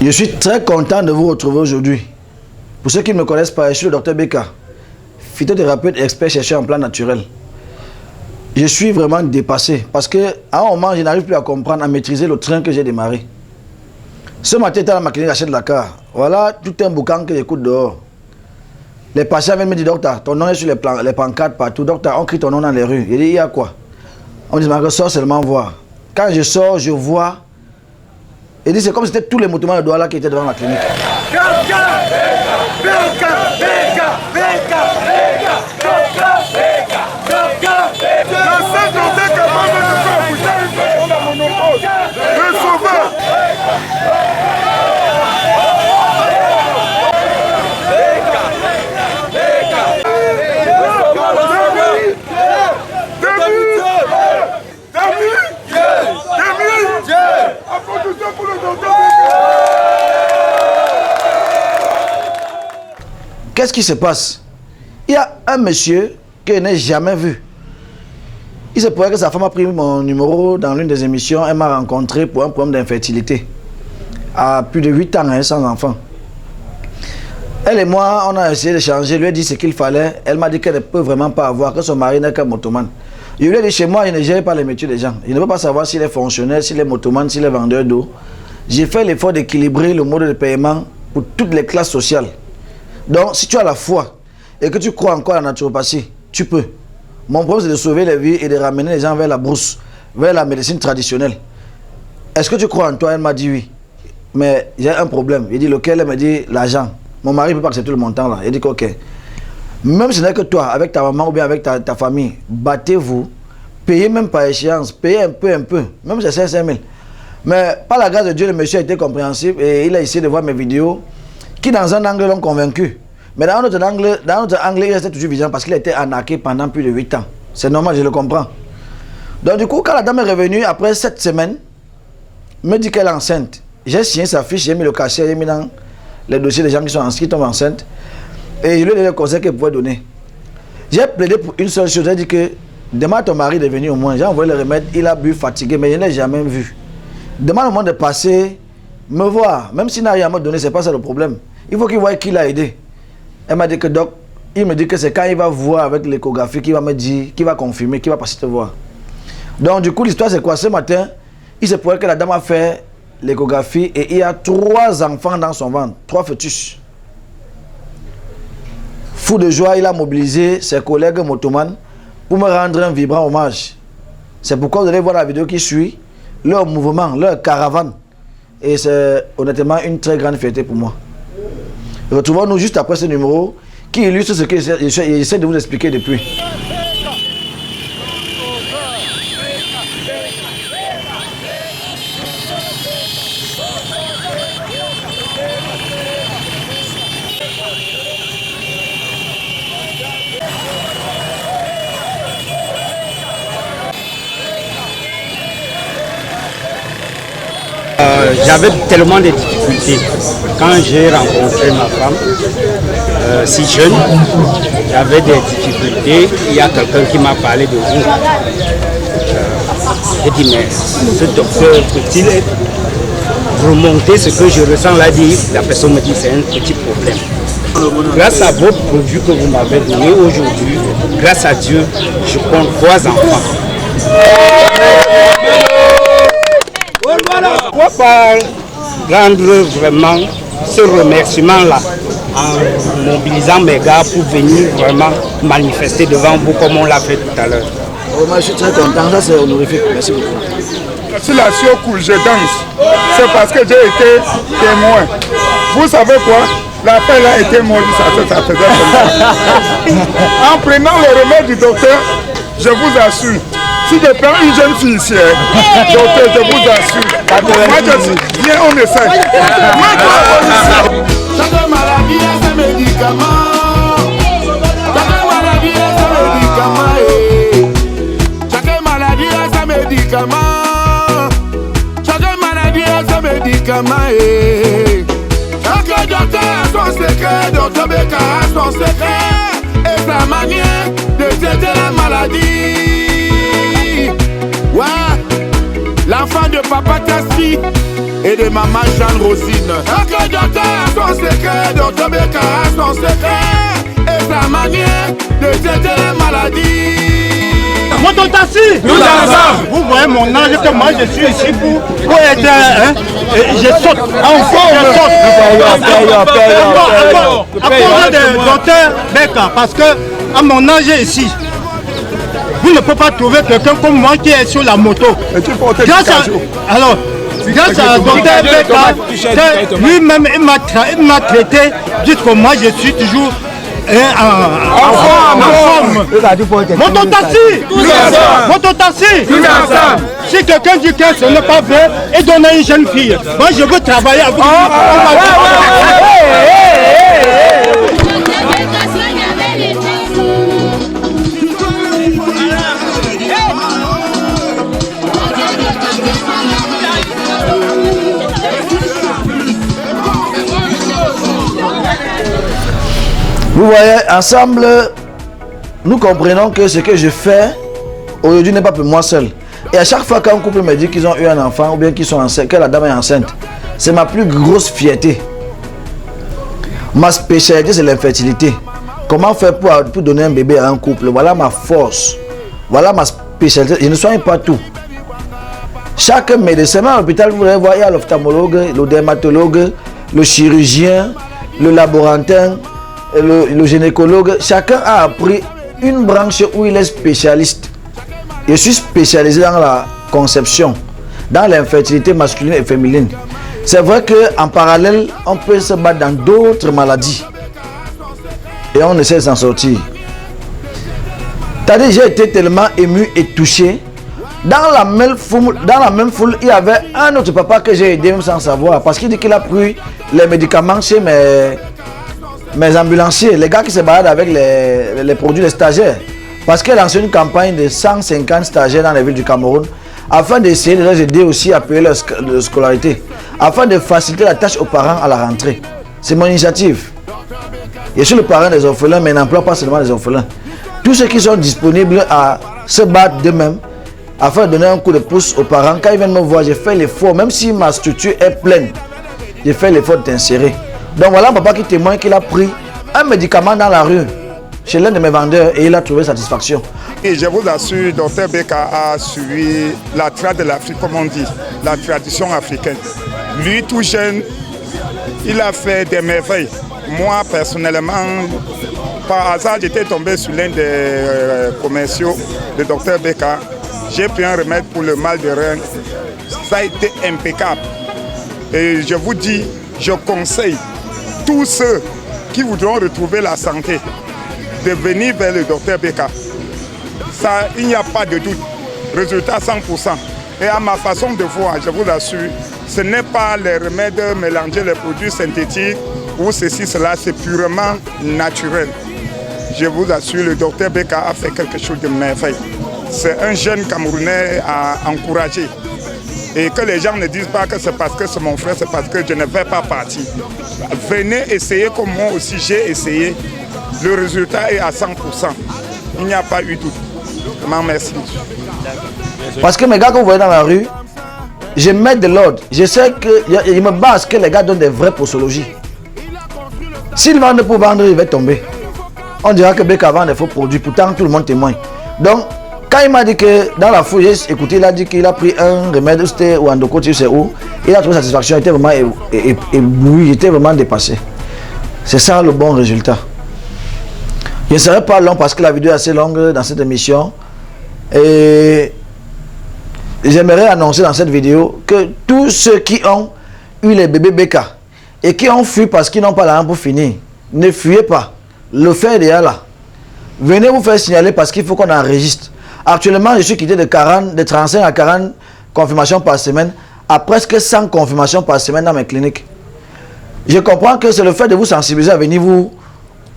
Je suis très content de vous retrouver aujourd'hui. Pour ceux qui ne me connaissent pas, je suis le docteur Beka, phytothérapeute et expert chercheur en plan naturel. Je suis vraiment dépassé parce qu'à un moment, je n'arrive plus à comprendre, à maîtriser le train que j'ai démarré. Ce matin, j'étais à ma clinique, j'achète la carte. Voilà tout un boucan que j'écoute dehors. Les patients viennent me dire, docteur, ton nom est sur les pancartes partout. Docteur, on crie ton nom dans les rues. Je dis, il y a quoi? On me dit, Marc, sors seulement voir. Quand je sors, je vois. Et dit, c'est comme si c'était tous les mouvements de Douala qui étaient devant la clinique. Qu'est-ce qui se passe? Il y a un monsieur que je n'ai jamais vu. Il se pourrait que sa femme a pris mon numéro dans l'une des émissions. Elle m'a rencontré pour un problème d'infertilité. À plus de 8 ans, sans enfant. Elle et moi, on a essayé d'échanger. Je lui ai dit ce qu'il fallait. Elle m'a dit qu'elle ne peut vraiment pas avoir, que son mari n'est qu'un motomane. Je lui ai dit, chez moi, je ne gère pas les métiers des gens. Je ne peux pas savoir s'il est fonctionnaire, s'il est motomane, s'il est vendeur d'eau. J'ai fait l'effort d'équilibrer le mode de paiement pour toutes les classes sociales. Donc, si tu as la foi et que tu crois encore à la naturopathie, tu peux. Mon problème, c'est de sauver les vies et de ramener les gens vers la brousse, vers la médecine traditionnelle. Est-ce que tu crois en toi? Elle m'a dit oui. Mais j'ai un problème. Il dit lequel? Elle m'a dit l'argent. Mon mari ne peut pas accepter le montant là. Il dit ok. Même si ce n'est que toi, avec ta maman ou bien avec ta famille, battez-vous, payez même par échéance, payez un peu, même si c'est 5 000. Mais par la grâce de Dieu, le monsieur a été compréhensif et il a essayé de voir mes vidéos qui dans un angle l'ont convaincu. Mais dans notre angle, il restait toujours vigilant parce qu'il a été arnaqué pendant plus de 8 ans. C'est normal, je le comprends. Donc du coup, quand la dame est revenue après 7 semaines, me dit qu'elle est enceinte. J'ai signé sa fiche, j'ai mis le cachet, j'ai mis dans les dossiers des gens qui sont inscrits, qui tombent enceintes. Et je lui ai donné le conseil qu'elle pouvait donner. J'ai plaidé pour une seule chose, j'ai dit que demande à ton mari de venir au moins. J'ai envoyé le remède, il a bu, fatigué, mais je ne l'ai jamais vu. Demande au moins de passer, me voir. Même s'il n'a rien à me donner, ce n'est pas ça le problème. Il faut qu'il voie qui l'a aidé. Elle m'a dit que doc, il me dit que c'est quand il va voir avec l'échographie qu'il va me dire, qu'il va confirmer, qu'il va passer te voir. Donc du coup, l'histoire c'est quoi? Ce matin, il se pourrait que la dame a fait l'échographie et il y a 3 enfants dans son ventre, 3 fœtus. Fou de joie, il a mobilisé ses collègues motomanes pour me rendre un vibrant hommage. C'est pourquoi vous allez voir la vidéo qui suit, leur mouvement, leur caravane. Et c'est honnêtement une très grande fierté pour moi. Retrouvons-nous juste après ce numéro qui illustre ce que j'essaie de vous expliquer depuis. J'avais tellement de difficultés. Quand j'ai rencontré ma femme, si jeune, j'avais des difficultés. Il y a quelqu'un qui m'a parlé de vous. J'ai dit, mais ce docteur peut-il remonter ce que je ressens là? La personne me dit, c'est un petit problème. Grâce à votre produit que vous m'avez donné aujourd'hui, grâce à Dieu, je compte 3 enfants. Pourquoi pas rendre vraiment ce remerciement-là en mobilisant mes gars pour venir vraiment manifester devant vous comme on l'a fait tout à l'heure. Oh, moi, je suis très content, ça c'est honorifique. Merci beaucoup. Si la Sio coule, je danse. C'est parce que j'ai été témoin. Vous savez quoi? L'appel a été molli, ça faisait comme ça. En prenant le remède du docteur, je vous assure, si je prends une jeune fille ici, docteur, je vous assure. Moi, je viens, on essaie. Chaque maladie a ses médicaments. Chaque maladie a ses médicaments. Chaque maladie a ses médicaments. Chaque maladie a ses médicaments. Chaque docteur a son secret, docteur Beka a son secret. Et sa manière de traiter la maladie. Ouais, la l'enfant de papa Tassi et de maman Jeanne Rosine. Ok, docteur a son secret, docteur Beka a son secret et sa manière de traiter les maladies. Moto Tassi, vous voyez mon âge que moi je suis ici pour aider, hein? Je saute, à cause de docteur Beka, parce que à mon âge ici, vous ne pouvez pas trouver quelqu'un comme moi qui est sur la moto. Grâce à docteur Beka, lui-même il m'a traité jusqu'au moi je suis toujours en forme. Moto Tassi. Si quelqu'un dit que ce n'est pas vrai et donne à une jeune fille, moi je veux travailler avec vous. Vous voyez, ensemble, nous comprenons que ce que je fais aujourd'hui n'est pas pour moi seul. Et à chaque fois qu'un couple me dit qu'ils ont eu un enfant ou bien qu'ils sont enceintes, que la dame est enceinte, c'est ma plus grosse fierté. Ma spécialité, c'est l'infertilité. Comment faire pour donner un bébé à un couple? Voilà ma force. Voilà ma spécialité. Je ne soigne pas tout. Chaque médecin, à l'hôpital, vous allez voir, il y a l'ophtalmologue, le dermatologue, le chirurgien, le laborantin, le gynécologue. Chacun a appris une branche où il est spécialiste. Je suis spécialisé dans la conception, dans l'infertilité masculine et féminine. C'est vrai qu'en parallèle, on peut se battre dans d'autres maladies. Et on essaie de s'en sortir. J'ai été tellement ému et touché. Dans la même foule, il y avait un autre papa que j'ai aidé même sans savoir. Parce qu'il dit qu'il a pris les médicaments chez mes ambulanciers, les gars qui se baladent avec les produits des stagiaires. Parce qu'elle a lancé une campagne de 150 stagiaires dans les villes du Cameroun afin d'essayer de les aider aussi à payer leur scolarité, afin de faciliter la tâche aux parents à la rentrée. C'est mon initiative. Je suis le parent des orphelins, mais n'emploie pas seulement les orphelins. Tous ceux qui sont disponibles à se battre d'eux-mêmes afin de donner un coup de pouce aux parents. Quand ils viennent me voir, j'ai fait l'effort, même si ma structure est pleine, j'ai fait l'effort d'insérer. Donc voilà un papa qui témoigne qu'il a pris un médicament dans la rue chez l'un de mes vendeurs et il a trouvé satisfaction. Et je vous assure, Dr Beka a suivi la trad de l'Afrique, comme on dit, la tradition africaine. Lui, tout jeune, il a fait des merveilles. Moi, personnellement, par hasard, j'étais tombé sur l'un des commerciaux de Dr Beka. J'ai pris un remède pour le mal de rein. Ça a été impeccable. Et je vous dis, je conseille tous ceux qui voudront retrouver la santé de venir vers le docteur Beka. Ça, il n'y a pas de doute. Résultat 100%. Et à ma façon de voir, je vous assure, ce n'est pas les remèdes mélangés, les produits synthétiques ou ceci, cela, c'est purement naturel. Je vous assure, le docteur Beka a fait quelque chose de merveilleux. C'est un jeune Camerounais à encourager. Et que les gens ne disent pas que c'est parce que c'est mon frère, c'est parce que je ne fais pas partie. Venez essayer comme moi aussi j'ai essayé. Le résultat est à 100%. Il n'y a pas eu tout. Merci. Parce que mes gars que vous voyez dans la rue, je mets de l'ordre. Je sais qu'il me base que les gars donnent des vraies posologies. S'ils vendent pour vendre, il va tomber. On dira que Beka vend des faux produits, pourtant tout le monde témoigne. Donc, quand il m'a dit que dans la foule, j'ai écouté, il a dit qu'il a pris un remède, c'était ou Andoko, tu sais où, il a trouvé satisfaction, il était vraiment ébloui, il était vraiment dépassé. C'est ça le bon résultat. Je ne serai pas long parce que la vidéo est assez longue dans cette émission. Et j'aimerais annoncer dans cette vidéo que tous ceux qui ont eu les bébés Beka et qui ont fui parce qu'ils n'ont pas l'argent pour finir, ne fuyez pas. Le fait est déjà là. Venez vous faire signaler parce qu'il faut qu'on enregistre. Actuellement, je suis quitté de 35 à 40 confirmations par semaine à presque 100 confirmations par semaine dans mes cliniques. Je comprends que c'est le fait de vous sensibiliser à venir vous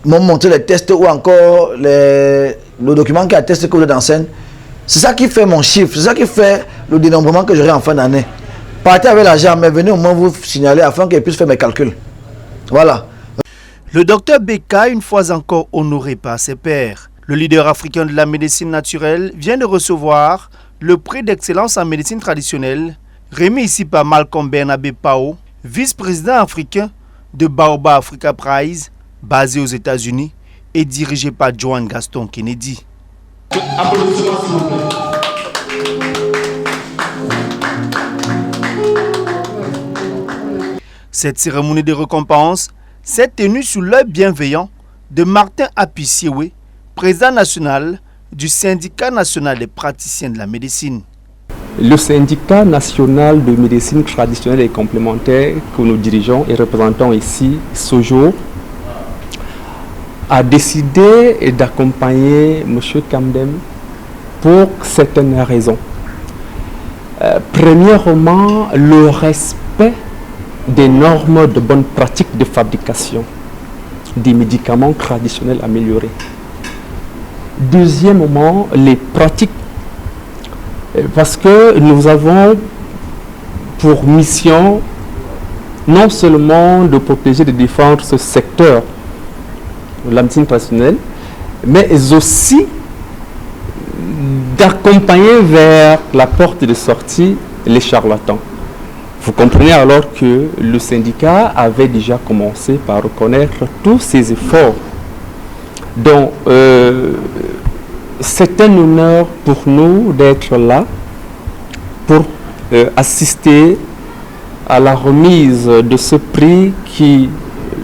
montrer les tests ou encore le document qui atteste que vous êtes enceinte. C'est ça qui fait mon chiffre, c'est ça qui fait le dénombrement que j'aurai en fin d'année. Partez avec l'argent, mais venez au moins vous signaler afin que je puisse faire mes calculs. Voilà. Le docteur Beka, une fois encore honoré par ses pairs, le leader africain de la médecine naturelle, vient de recevoir le prix d'excellence en médecine traditionnelle, remis ici par Malcolm Bernabé Pao, vice-président africain de Baobab Africa Prize, basé aux États-Unis et dirigé par Joan Gaston Kennedy. Applaudissements s'il vous plaît. Cette cérémonie de récompense s'est tenue sous l'œil bienveillant de Martin Apiciewe, président national du syndicat national des praticiens de la médecine. Le syndicat national de médecine traditionnelle et complémentaire que nous dirigeons et représentons ici ce jour a décidé d'accompagner M. Kamdem pour certaines raisons. Premièrement, le respect des normes de bonne pratique de fabrication des médicaments traditionnels améliorés. Deuxièmement, les pratiques, parce que nous avons pour mission non seulement de protéger et de défendre ce secteur de la médecine traditionnelle, mais aussi d'accompagner vers la porte de sortie les charlatans. Vous comprenez alors que le syndicat avait déjà commencé par reconnaître tous ces efforts. Donc, c'est un honneur pour nous d'être là pour assister à la remise de ce prix qui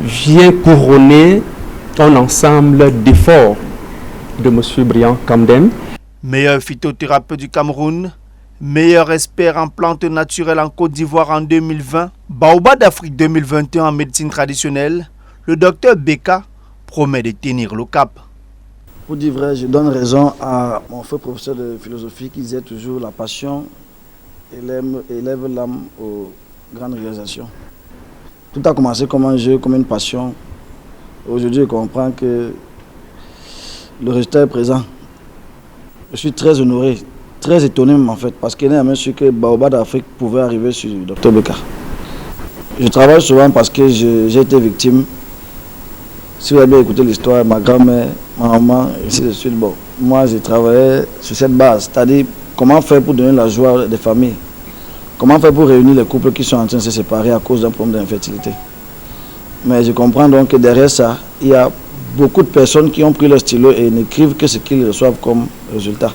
vient couronner un ensemble d'efforts de M. Brian Kamdem. Meilleur phytothérapeute du Cameroun, meilleur expert en plantes naturelles en Côte d'Ivoire en 2020, Baobab d'Afrique 2021 en médecine traditionnelle, le docteur Beka promet de tenir le cap. Pour dire vrai, je donne raison à mon frère professeur de philosophie qui disait toujours la passion élève l'âme aux grandes réalisations. Tout a commencé comme un jeu, comme une passion. Aujourd'hui, je comprends que le résultat est présent. Je suis très honoré, très étonné en fait, parce qu'il y a même su que Baobab d'Afrique pouvait arriver sur le Dr Beka. Je travaille souvent parce que j'ai été victime. Si vous avez bien écouté l'histoire, ma grand-mère, ma maman, ainsi de suite, bon, moi j'ai travaillé sur cette base, c'est-à-dire comment faire pour donner la joie des familles, comment faire pour réunir les couples qui sont en train de se séparer à cause d'un problème d'infertilité. Mais je comprends donc que derrière ça, il y a beaucoup de personnes qui ont pris leur stylo et n'écrivent que ce qu'ils reçoivent comme résultat.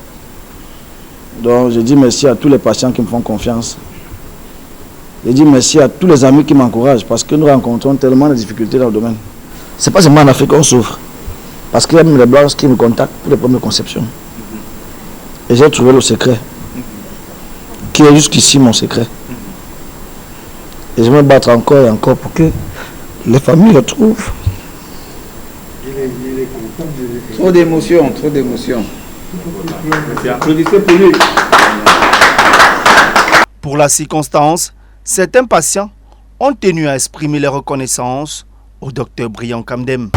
Donc je dis merci à tous les patients qui me font confiance. Je dis merci à tous les amis qui m'encouragent parce que nous rencontrons tellement de difficultés dans le domaine. Ce n'est pas seulement en Afrique qu'on souffre. Parce qu'il y a même les blancs qui me contactent pour les problèmes de conception. Et j'ai trouvé le secret. Qui est jusqu'ici mon secret. Et je vais me battre encore et encore pour que les familles le trouvent. Trop d'émotions, trop d'émotions. Applaudissez pour lui. Pour la circonstance, certains patients ont tenu à exprimer leur reconnaissance au docteur Brian Kamdem.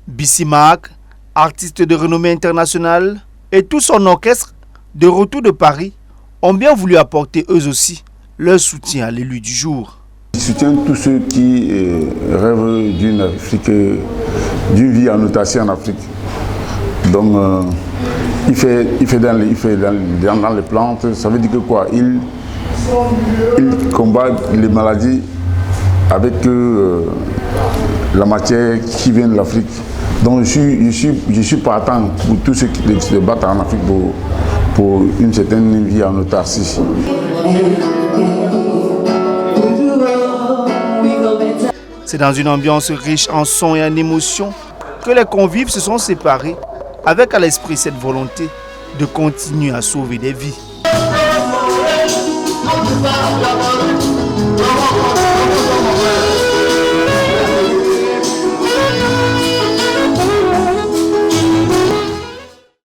Bissimack, artiste de renommée internationale, et tout son orchestre de retour de Paris ont bien voulu apporter eux aussi leur soutien à l'élu du jour. Je soutiens tous ceux qui rêvent d'une Afrique, d'une vie en autarcie en Afrique. Donc, il fait dans les plantes, ça veut dire que quoi? Il combat les maladies avec la matière qui vient de l'Afrique. Donc je suis partant pour tous ceux qui se battent en Afrique pour une certaine vie en autarcie. C'est dans une ambiance riche en sons et en émotions que les convives se sont séparés avec à l'esprit cette volonté de continuer à sauver des vies.